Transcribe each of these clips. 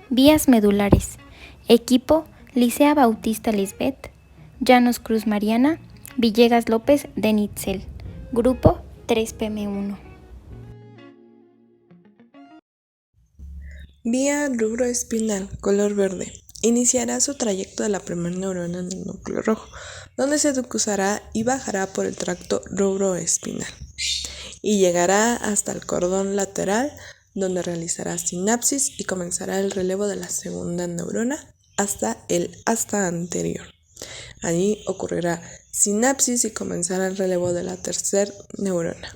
Vías medulares. Equipo: Licea Bautista Lisbeth, Llanos Cruz Mariana, Villegas López de Nitzel. Grupo 3PM1. Vía rubro espinal, color verde. Iniciará su trayecto de la primera neurona en el núcleo rojo, donde se cruzará y bajará por el tracto rubro espinal y llegará hasta el cordón lateral, donde realizará sinapsis y comenzará el relevo de la segunda neurona hasta el asta anterior. Allí ocurrirá sinapsis y comenzará el relevo de la tercera neurona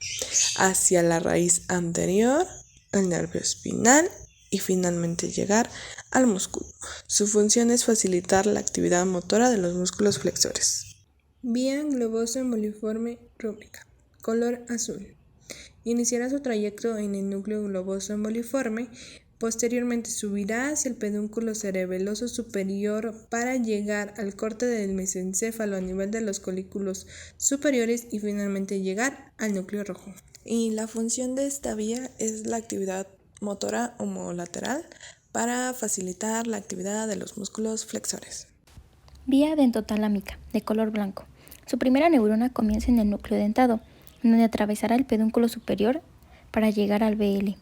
hacia la raíz anterior, el nervio espinal y finalmente llegar al músculo. Su función es facilitar la actividad motora de los músculos flexores. Vía globosa emboliforme rúbrica, color azul. Iniciará su trayecto en el núcleo globoso emboliforme, posteriormente subirá hacia el pedúnculo cerebeloso superior para llegar al corte del mesencéfalo a nivel de los colículos superiores y finalmente llegar al núcleo rojo. Y la función de esta vía es la actividad motora homolateral para facilitar la actividad de los músculos flexores. Vía dentotalámica, de color blanco. Su primera neurona comienza en el núcleo dentado, en donde atravesará el pedúnculo superior para llegar al BL.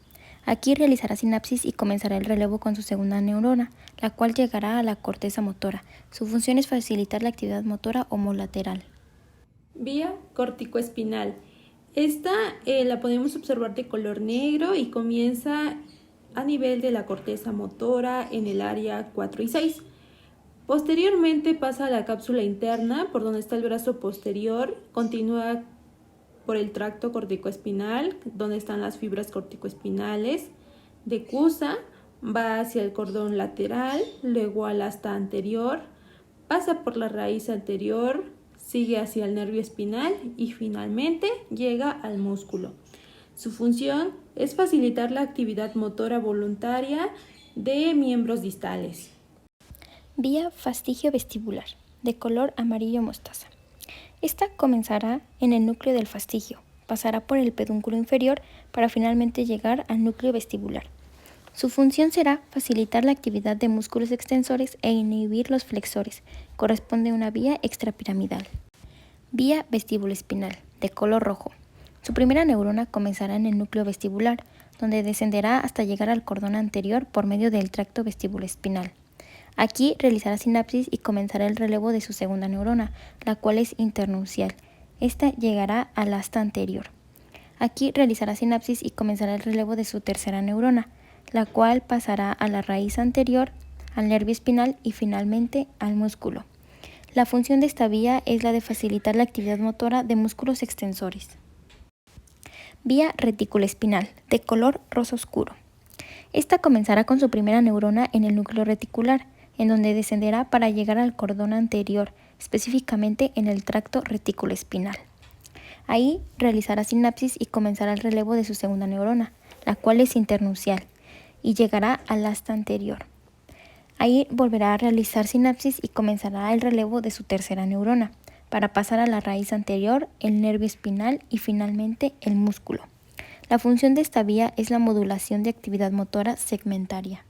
Aquí realizará sinapsis y comenzará el relevo con su segunda neurona, la cual llegará a la corteza motora. Su función es facilitar la actividad motora homolateral. Vía corticoespinal. Esta la podemos observar de color negro y comienza a nivel de la corteza motora en el área 4 y 6. Posteriormente pasa a la cápsula interna por donde está el brazo posterior, continúa por el tracto corticoespinal donde están las fibras corticoespinales, decusa, va hacia el cordón lateral, luego al asta anterior, pasa por la raíz anterior, sigue hacia el nervio espinal y finalmente llega al músculo. Su función es facilitar la actividad motora voluntaria de miembros distales. Vía fastigio vestibular, de color amarillo mostaza. Esta comenzará en el núcleo del fastigio, pasará por el pedúnculo inferior para finalmente llegar al núcleo vestibular. Su función será facilitar la actividad de músculos extensores e inhibir los flexores. Corresponde a una vía extrapiramidal. Vía vestibuloespinal, de color rojo. Su primera neurona comenzará en el núcleo vestibular, donde descenderá hasta llegar al cordón anterior por medio del tracto vestibuloespinal. Aquí realizará sinapsis y comenzará el relevo de su segunda neurona, la cual es internuncial. Esta llegará al asta anterior. Aquí realizará sinapsis y comenzará el relevo de su tercera neurona, la cual pasará a la raíz anterior, al nervio espinal y finalmente al músculo. La función de esta vía es la de facilitar la actividad motora de músculos extensores. Vía reticuloespinal, de color rosa oscuro. Esta comenzará con su primera neurona en el núcleo reticular, en donde descenderá para llegar al cordón anterior, específicamente en el tracto reticuloespinal. Ahí realizará sinapsis y comenzará el relevo de su segunda neurona, la cual es internuncial, y llegará al asta anterior. Ahí volverá a realizar sinapsis y comenzará el relevo de su tercera neurona, para pasar a la raíz anterior, el nervio espinal y finalmente el músculo. La función de esta vía es la modulación de actividad motora segmentaria.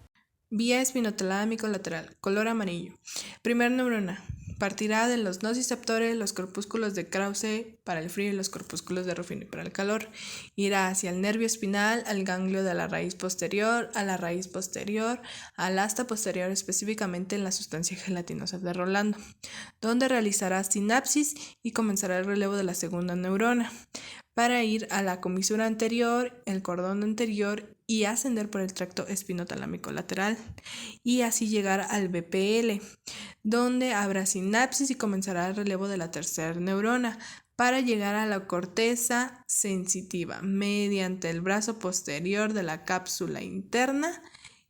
Vía espinotalámico lateral, color amarillo. Primera neurona. Partirá de los nociceptores, los corpúsculos de Krause para el frío y los corpúsculos de Ruffini para el calor. Irá hacia el nervio espinal, al ganglio de la raíz posterior, a la raíz posterior, al asta posterior, específicamente en la sustancia gelatinosa de Rolando, donde realizará sinapsis y comenzará el relevo de la segunda neurona, para ir a la comisura anterior, el cordón anterior y ascender por el tracto espinotalámico lateral y así llegar al BPL, donde habrá sinapsis y comenzará el relevo de la tercera neurona para llegar a la corteza sensitiva mediante el brazo posterior de la cápsula interna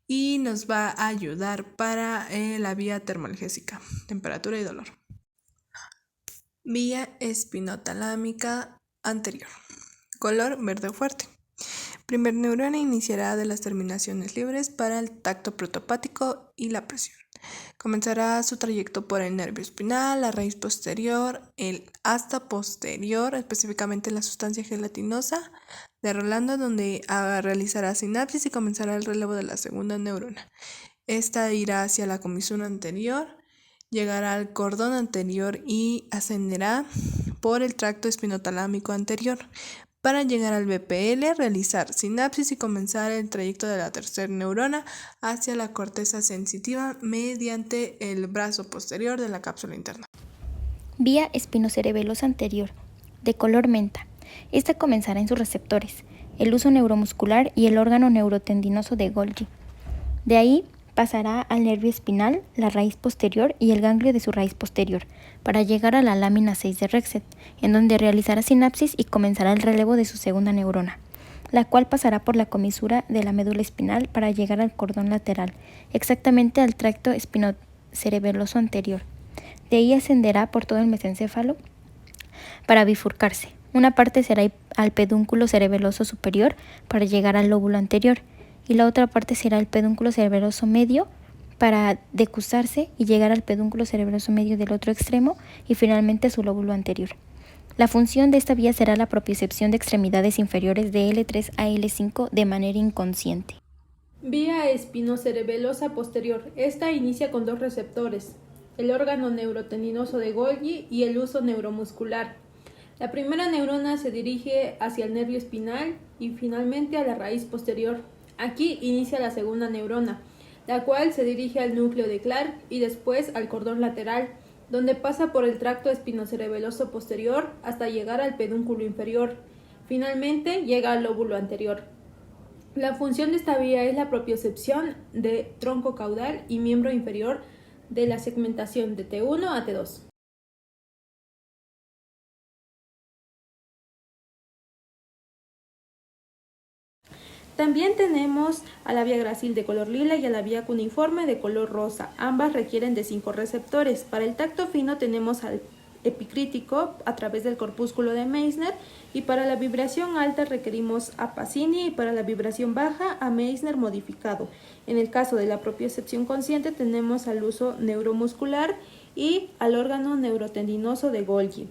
y nos va a ayudar para la vía termoalgésica, temperatura y dolor. Vía espinotalámica anterior, color verde fuerte. Primer neurona iniciará de las terminaciones libres para el tacto protopático y la presión. Comenzará su trayecto por el nervio espinal, la raíz posterior, el asta posterior, específicamente la sustancia gelatinosa de Rolando, donde realizará sinapsis y comenzará el relevo de la segunda neurona. Esta irá hacia la comisura anterior, llegará al cordón anterior y ascenderá por el tracto espinotalámico anterior para llegar al BPL, realizar sinapsis y comenzar el trayecto de la tercera neurona hacia la corteza sensitiva mediante el brazo posterior de la cápsula interna. Vía espinocerebelosa anterior, de color menta. Esta comenzará en sus receptores, el huso neuromuscular y el órgano neurotendinoso de Golgi. De ahí pasará al nervio espinal, la raíz posterior y el ganglio de su raíz posterior, para llegar a la lámina 6 de Rexet, en donde realizará sinapsis y comenzará el relevo de su segunda neurona, la cual pasará por la comisura de la médula espinal para llegar al cordón lateral, exactamente al tracto espinocerebeloso anterior. De ahí ascenderá por todo el mesencéfalo para bifurcarse. Una parte será al pedúnculo cerebeloso superior para llegar al lóbulo anterior, y la otra parte será el pedúnculo cerebeloso medio para decusarse y llegar al pedúnculo cerebeloso medio del otro extremo y finalmente a su lóbulo anterior. La función de esta vía será la propiocepción de extremidades inferiores de L3 a L5 de manera inconsciente. Vía espinocerebelosa posterior. Esta inicia con dos receptores, el órgano neurotendinoso de Golgi y el huso neuromuscular. La primera neurona se dirige hacia el nervio espinal y finalmente a la raíz posterior. Aquí inicia la segunda neurona, la cual se dirige al núcleo de Clark y después al cordón lateral, donde pasa por el tracto espinocerebeloso posterior hasta llegar al pedúnculo inferior. Finalmente llega al lóbulo anterior. La función de esta vía es la propiocepción de tronco caudal y miembro inferior de la segmentación de T1 a T2. También tenemos a la vía grácil de color lila y a la vía cuneiforme de color rosa. Ambas requieren de 5 receptores. Para el tacto fino tenemos al epicrítico a través del corpúsculo de Meissner, y para la vibración alta requerimos a Pacini y para la vibración baja a Meissner modificado. En el caso de la propiocepción consciente tenemos al huso neuromuscular y al órgano neurotendinoso de Golgi.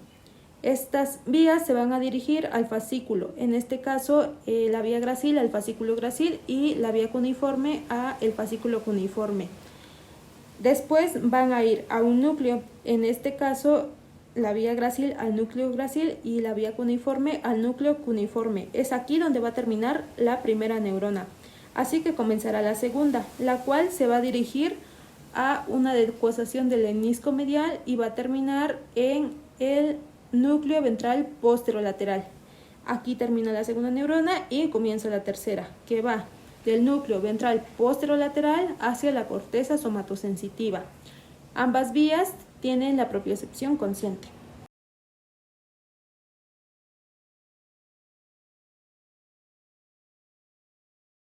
Estas vías se van a dirigir al fascículo, en este caso la vía grácil al fascículo grácil y la vía cuneiforme a el fascículo cuneiforme. Después van a ir a un núcleo, en este caso la vía grácil al núcleo grácil y la vía cuneiforme al núcleo cuneiforme. Es aquí donde va a terminar la primera neurona. Así que comenzará la segunda, la cual se va a dirigir a una decusación del menisco medial y va a terminar en el núcleo ventral posterolateral. Aquí termina la segunda neurona y comienza la tercera, que va del núcleo ventral posterolateral hacia la corteza somatosensitiva. Ambas vías tienen la propiocepción consciente.